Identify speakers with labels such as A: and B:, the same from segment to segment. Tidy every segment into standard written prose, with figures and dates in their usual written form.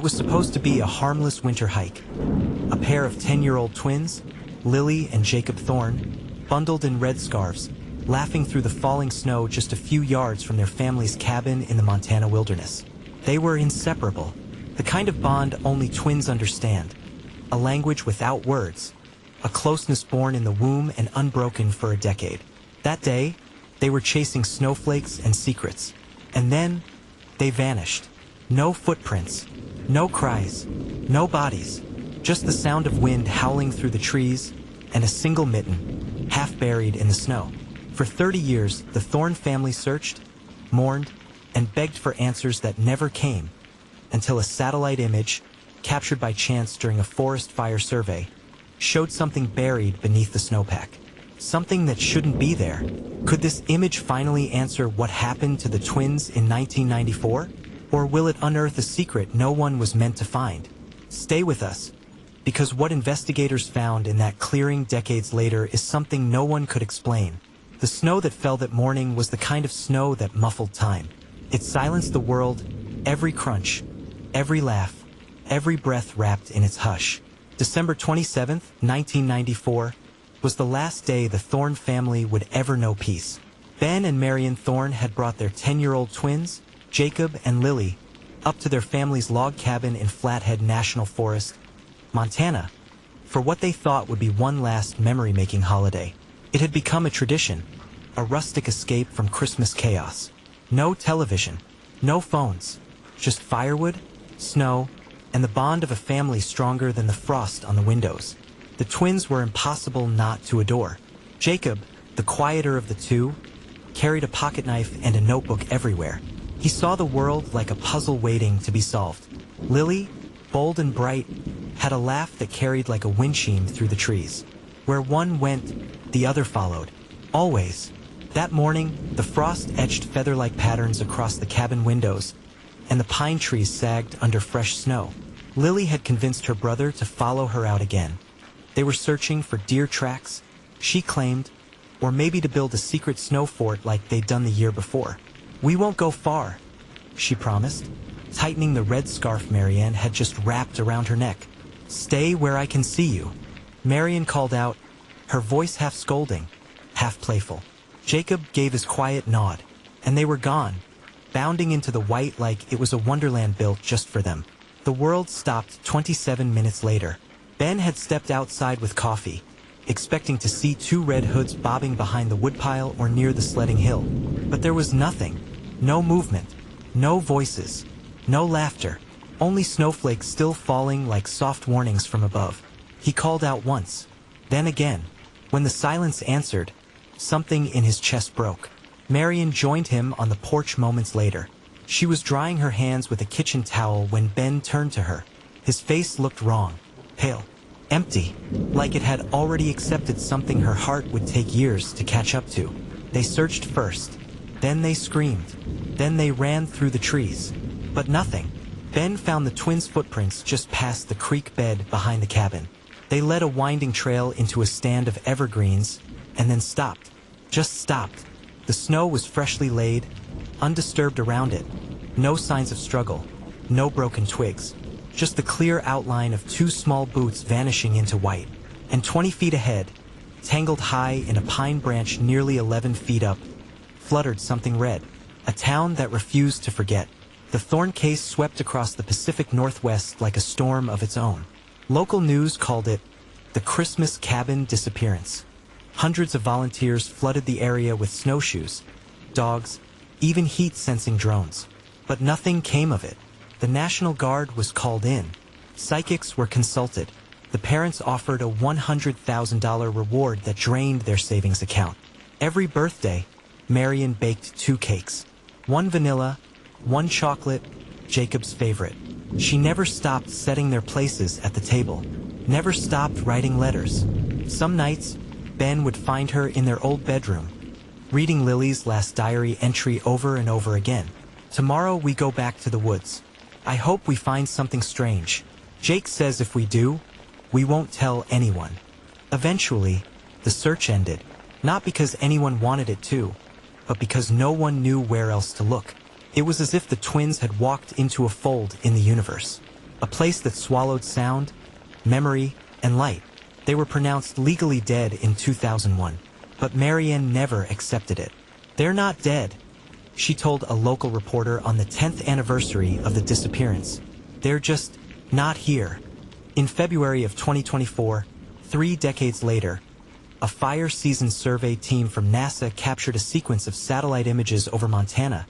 A: It was supposed to be a harmless winter hike. A pair of 10-year-old twins, Lily and Jacob Thorne, bundled in red scarves, laughing through the falling snow just a few yards from their family's cabin in the Montana wilderness. They were inseparable, the kind of bond only twins understand. A language without words, a closeness born in the womb and unbroken for a decade. That day, they were chasing snowflakes and secrets. And then, they vanished. No footprints, no cries, no bodies, just the sound of wind howling through the trees and a single mitten, half buried in the snow. For 30 years, the Thorne family searched, mourned, and begged for answers that never came, until a satellite image, captured by chance during a forest fire survey, showed something buried beneath the snowpack. Something that shouldn't be there. Could this image finally answer what happened to the twins in 1994? Or will it unearth a secret no one was meant to find? Stay with us, because what investigators found in that clearing decades later is something no one could explain. The snow that fell that morning was the kind of snow that muffled time. It silenced the world, every crunch, every laugh, every breath wrapped in its hush. December 27, 1994, was the last day the Thorne family would ever know peace. Ben and Marion Thorne had brought their 10-year-old twins, Jacob and Lily, up to their family's log cabin in Flathead National Forest, Montana, for what they thought would be one last memory-making holiday. It had become a tradition, a rustic escape from Christmas chaos. No television, no phones, just firewood, snow, and the bond of a family stronger than the frost on the windows. The twins were impossible not to adore. Jacob, the quieter of the two, carried a pocket knife and a notebook everywhere. He saw the world like a puzzle waiting to be solved. Lily, bold and bright, had a laugh that carried like a wind-sheam through the trees. Where one went, the other followed. Always. That morning, the frost etched feather-like patterns across the cabin windows, and the pine trees sagged under fresh snow. Lily had convinced her brother to follow her out again. They were searching for deer tracks, she claimed, or maybe to build a secret snow fort like they'd done the year before. "We won't go far," she promised, tightening the red scarf Marianne had just wrapped around her neck. "Stay where I can see you," Marion called out, her voice half scolding, half playful. Jacob gave his quiet nod, and they were gone, bounding into the white like it was a wonderland built just for them. The world stopped 27 minutes later. Ben had stepped outside with coffee, expecting to see two red hoods bobbing behind the woodpile or near the sledding hill. But there was nothing. No movement. No voices. No laughter. Only snowflakes still falling like soft warnings from above. He called out once, then again. When the silence answered, something in his chest broke. Marion joined him on the porch moments later. She was drying her hands with a kitchen towel when Ben turned to her. His face looked wrong, pale, empty, like it had already accepted something her heart would take years to catch up to. They searched first, then they screamed, then they ran through the trees. But nothing. Ben found the twins' footprints just past the creek bed behind the cabin. They led a winding trail into a stand of evergreens, and then stopped. Just stopped. The snow was freshly laid, undisturbed around it. No signs of struggle, no broken twigs. Just the clear outline of two small boots vanishing into white. And 20 feet ahead, tangled high in a pine branch nearly 11 feet up, fluttered something red. A town that refused to forget. The Thorne case swept across the Pacific Northwest like a storm of its own. Local news called it the Christmas cabin disappearance. Hundreds of volunteers flooded the area with snowshoes, dogs, even heat-sensing drones. But nothing came of it. The National Guard was called in. Psychics were consulted. The parents offered a $100,000 reward that drained their savings account. Every birthday, Marion baked 2 cakes. One vanilla, one chocolate, Jacob's favorite. She never stopped setting their places at the table. Never stopped writing letters. Some nights, Ben would find her in their old bedroom, reading Lily's last diary entry over and over again. "Tomorrow we go back to the woods. I hope we find something strange. Jake says if we do, we won't tell anyone." Eventually, the search ended, not because anyone wanted it to, but because no one knew where else to look. It was as if the twins had walked into a fold in the universe. a place that swallowed sound, memory, and light. They were pronounced legally dead in 2001, but Marianne never accepted it. "They're not dead," she told a local reporter on the 10th anniversary of the disappearance. "They're just not here." In February of 2024, 3 decades later, a fire season survey team from NASA captured a sequence of satellite images over Montana,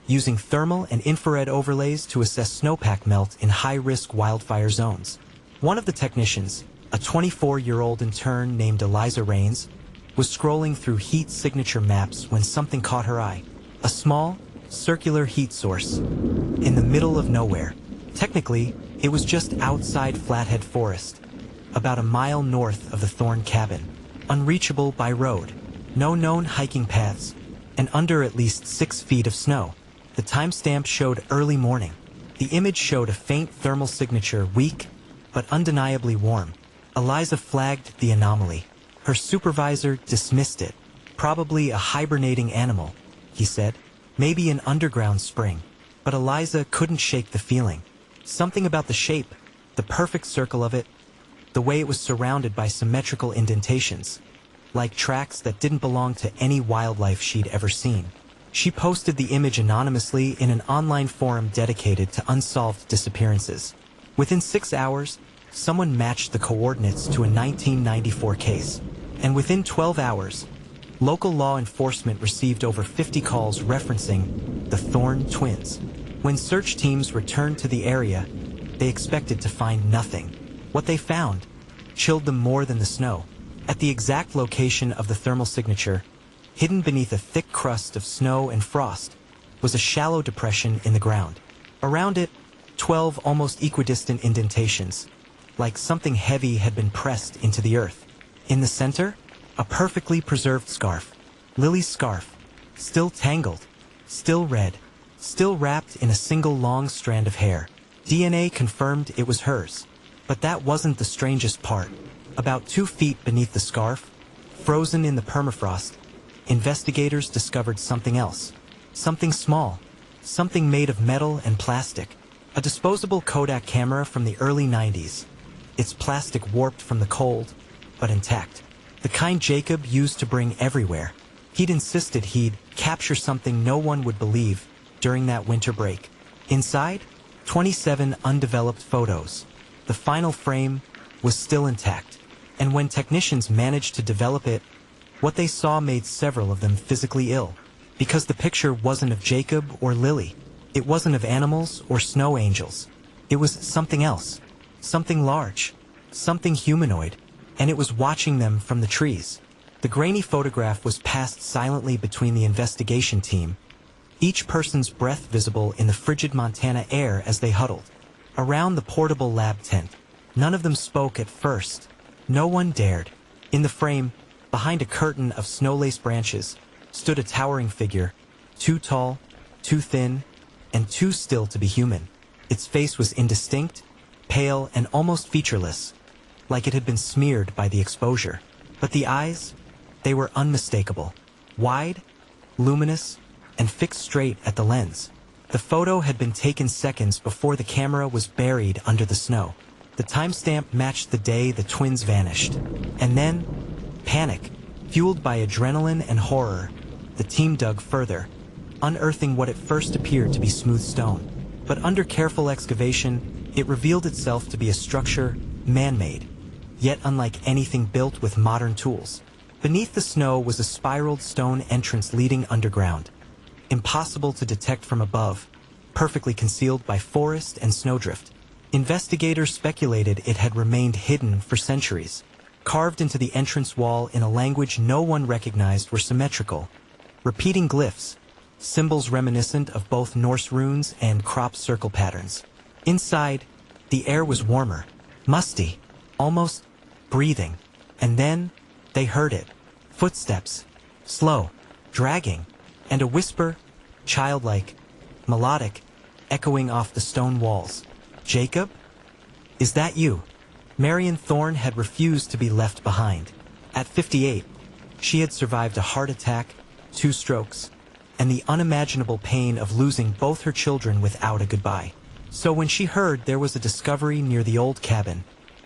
A: using thermal and infrared overlays to assess snowpack melt in high-risk wildfire zones. One of the technicians, a 24-year-old intern named Eliza Rains, was scrolling through heat signature maps when something caught her eye. A small, circular heat source in the middle of nowhere. Technically, it was just outside Flathead Forest, about a mile north of the Thorne cabin, unreachable by road, no known hiking paths, and under at least 6 feet of snow. The timestamp showed early morning. The image showed a faint thermal signature, weak but undeniably warm. Eliza flagged the anomaly. Her supervisor dismissed it. "Probably a hibernating animal," he said. "Maybe an underground spring." But Eliza couldn't shake the feeling. Something about the shape, the perfect circle of it, the way it was surrounded by symmetrical indentations, like tracks that didn't belong to any wildlife she'd ever seen. She posted the image anonymously in an online forum dedicated to unsolved disappearances. Within 6 hours, someone matched the coordinates to a 1994 case. And within 12 hours, local law enforcement received over 50 calls referencing the Thorne twins. When search teams returned to the area, they expected to find nothing. What they found chilled them more than the snow. At the exact location of the thermal signature, hidden beneath a thick crust of snow and frost, was a shallow depression in the ground. Around it, 12 almost equidistant indentations, like something heavy had been pressed into the earth. In the center, a perfectly preserved scarf, Lily's scarf, still tangled, still red, still wrapped in a single long strand of hair. DNA confirmed it was hers. But that wasn't the strangest part. About 2 feet beneath the scarf, frozen in the permafrost, investigators discovered something else. Something small. Something made of metal and plastic. A disposable Kodak camera from the early 90s. Its plastic warped from the cold, but intact. The kind Jacob used to bring everywhere. He'd insisted he'd capture something no one would believe during that winter break. Inside, 27 undeveloped photos. The final frame was still intact. And when technicians managed to develop it, what they saw made several of them physically ill. Because the picture wasn't of Jacob or Lily. It wasn't of animals or snow angels. It was something else. Something large. Something humanoid. And it was watching them from the trees. The grainy photograph was passed silently between the investigation team, each person's breath visible in the frigid Montana air as they huddled around the portable lab tent. None of them spoke at first. No one dared. In the frame, behind a curtain of snow-laced branches, stood a towering figure, too tall, too thin, and too still to be human. Its face was indistinct, pale, and almost featureless, like it had been smeared by the exposure. But the eyes, they were unmistakable. Wide, luminous, and fixed straight at the lens. The photo had been taken seconds before the camera was buried under the snow. The timestamp matched the day the twins vanished. And then, panic. Fueled by adrenaline and horror, the team dug further, unearthing what at first appeared to be smooth stone. But under careful excavation, it revealed itself to be a structure man-made, yet unlike anything built with modern tools. Beneath the snow was a spiraled stone entrance leading underground, impossible to detect from above, perfectly concealed by forest and snowdrift. Investigators speculated it had remained hidden for centuries. Carved into the entrance wall in a language no one recognized were symmetrical, repeating glyphs, symbols reminiscent of both Norse runes and crop circle patterns. Inside, the air was warmer, musty, almost breathing. And then, they heard it. Footsteps, slow, dragging, and a whisper, childlike, melodic, echoing off the stone walls. "Jacob? Is that you?" Marion Thorne had refused to be left behind. At 58, she had survived a heart attack, 2 strokes, and the unimaginable pain of losing both her children without a goodbye. So when she heard there was a discovery near the old cabin,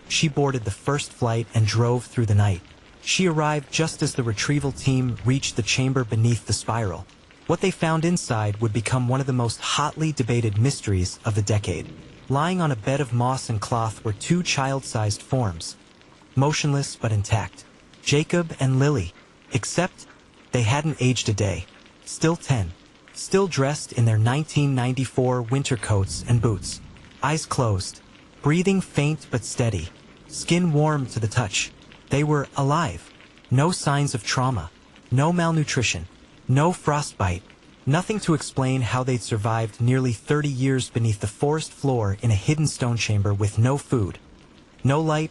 A: she boarded the first flight and drove through the night. She arrived just as the retrieval team reached the chamber beneath the spiral. What they found inside would become one of the most hotly debated mysteries of the decade. Lying on a bed of moss and cloth were two child-sized forms, motionless but intact. Jacob and Lily, except they hadn't aged a day. Still 10. Still dressed in their 1994 winter coats and boots. Eyes closed, breathing faint but steady, skin warm to the touch. They were alive. No signs of trauma, no malnutrition, no frostbite, nothing to explain how they'd survived nearly 30 years beneath the forest floor in a hidden stone chamber with no food, no light,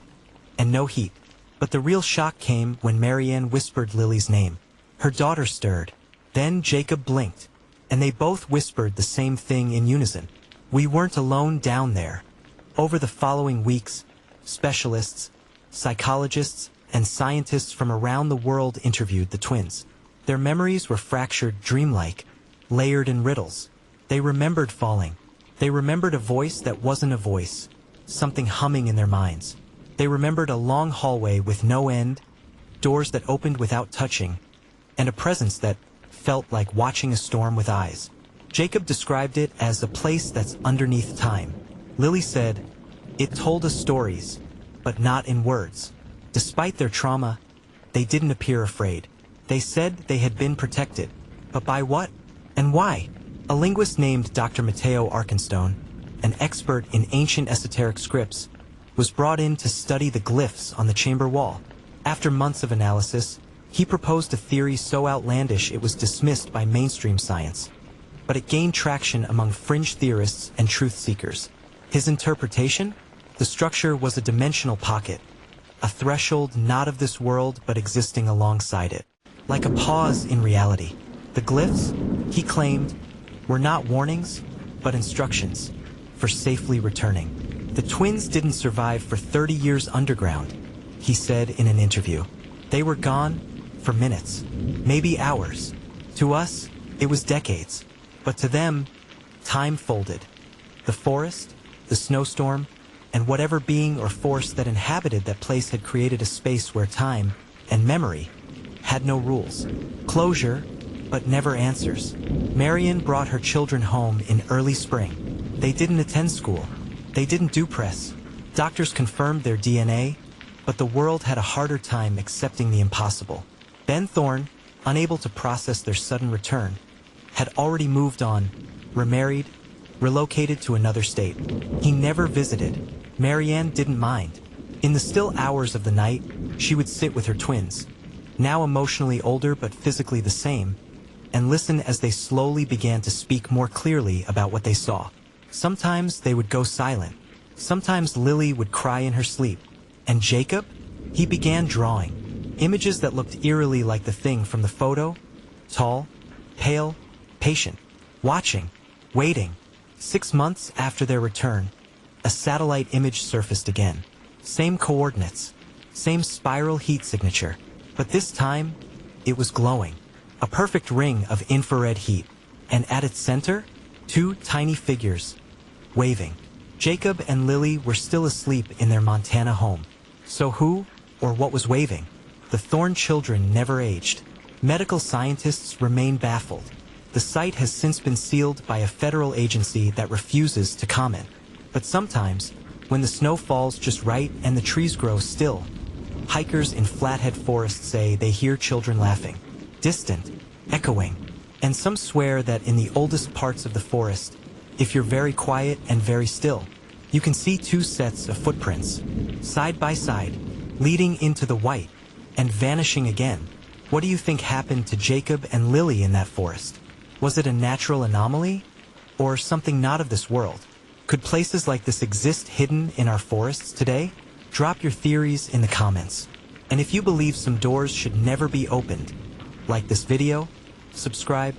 A: and no heat. But the real shock came when Marianne whispered Lily's name. Her daughter stirred. Then Jacob blinked, and they both whispered the same thing in unison. We weren't alone down there. Over the following weeks, specialists, psychologists, and scientists from around the world interviewed the twins. Their memories were fractured, dreamlike, layered in riddles. They remembered falling. They remembered a voice that wasn't a voice, something humming in their minds. They remembered a long hallway with no end, doors that opened without touching, and a presence that felt like watching a storm with eyes. Jacob described it as a place that's underneath time. Lily said, "It told us stories, but not in words." Despite their trauma, they didn't appear afraid. They said they had been protected. But by what? And why? A linguist named Dr. Matteo Arkenstone, an expert in ancient esoteric scripts, was brought in to study the glyphs on the chamber wall. After months of analysis, he proposed a theory so outlandish it was dismissed by mainstream science. But it gained traction among fringe theorists and truth seekers. His interpretation? The structure was a dimensional pocket, a threshold not of this world but existing alongside it. Like a pause in reality. The glyphs, he claimed, were not warnings, but instructions for safely returning. The twins didn't survive for 30 years underground, he said in an interview. They were gone for minutes, maybe hours. To us, it was decades. But to them, time folded. The forest, the snowstorm, and whatever being or force that inhabited that place had created a space where time and memory had no rules. Closure, but never answers. Marian brought her children home in early spring. They didn't attend school. They didn't do press. Doctors confirmed their DNA, but the world had a harder time accepting the impossible. Ben Thorne, unable to process their sudden return, had already moved on, remarried, relocated to another state. He never visited. Marianne didn't mind. In the still hours of the night, she would sit with her twins, now emotionally older but physically the same, and listen as they slowly began to speak more clearly about what they saw. Sometimes they would go silent. Sometimes Lily would cry in her sleep. And Jacob? He began drawing. Images that looked eerily like the thing from the photo. Tall, pale, patient, watching, waiting. 6 months after their return, a satellite image surfaced again. Same coordinates, same spiral heat signature, but this time, it was glowing. A perfect ring of infrared heat, and at its center, 2 tiny figures, waving. Jacob and Lily were still asleep in their Montana home. So who or what was waving? The Thorne children never aged. Medical scientists remain baffled. The site has since been sealed by a federal agency that refuses to comment. But sometimes, when the snow falls just right and the trees grow still, hikers in Flathead Forest say they hear children laughing, distant, echoing, and some swear that in the oldest parts of the forest, if you're very quiet and very still, you can see 2 sets of footprints, side by side, leading into the white and vanishing again. What do you think happened to Jacob and Lily in that forest? Was it a natural anomaly or something not of this world? Could places like this exist hidden in our forests today? Drop your theories in the comments. And if you believe some doors should never be opened, like this video, subscribe,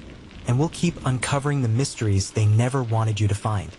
A: and we'll keep uncovering the mysteries they never wanted you to find.